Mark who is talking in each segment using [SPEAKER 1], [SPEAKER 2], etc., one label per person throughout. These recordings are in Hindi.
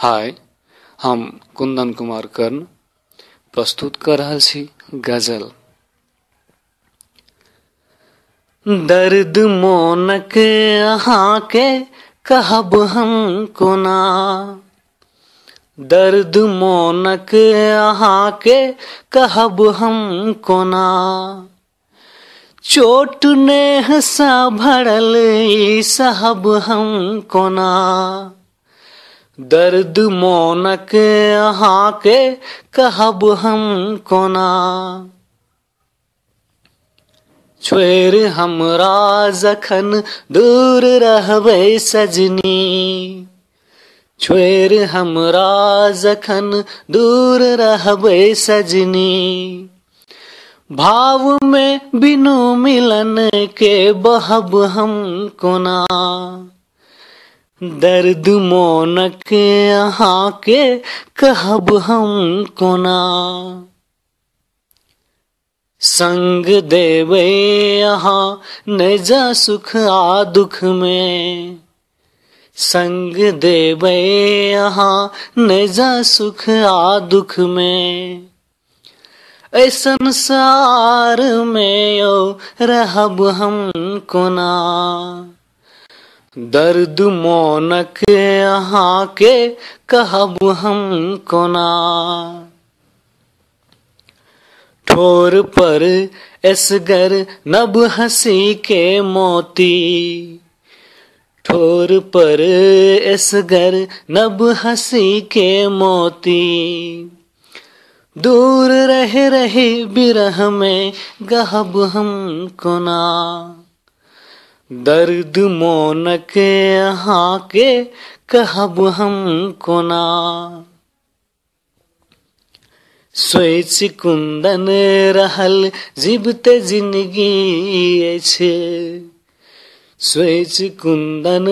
[SPEAKER 1] हाय, हम कुंदन कुमार कर्ण प्रस्तुत कर रहल छी गजल। दर्द मोनक अहाँ के कहब हम कोना, दर्द मोनक अहाँ के कहब हम कोना। चोट नेह सा भरल ई सहब हम कोना, दर्द मोनक अहाँ के कहब हम कोना। छोड़ि हमरा जखन दूर रहबै सजनी, छोड़ि हमरा जखन दूर रहबै सजनी। भाव में बिनु मिलन के बहब हम कोना, दर्द मोनक अहाँ के कहब हम कोना। संग देबै अहाँ नै जा सुख आ दुख में, संग देबै अहाँ नै जा सुख आ दुख में। ऐ संसार में यौ रहब हम कोना, दर्द मोनक अहाँ के कहब हम कोना। ठोर पर एसगर नब हंसी के मोती, ठोर पर एसगर नब हंसी के मोती। दूर रह रही बिरह में गहब हम कोना, दर्द मोनक अहाँ के कहब हम कोना। सोचि कुंदन रहल जीबते जिंदगी अछि, सोचि कुंदन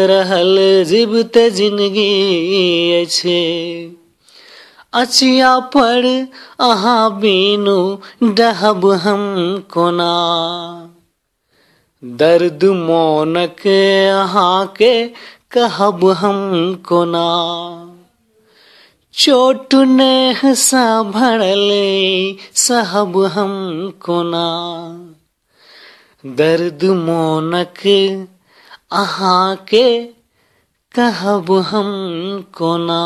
[SPEAKER 1] रहल जीबते जिंदगी अछि। अचिया पर अहाँ बिनु डहब हम कोना, दर्द मोनक अहाँ के कहब हम कोना। चोट नेह सा भरल सहब हम कोना, दर्द मोनक अहाँ के कहब हम कोना।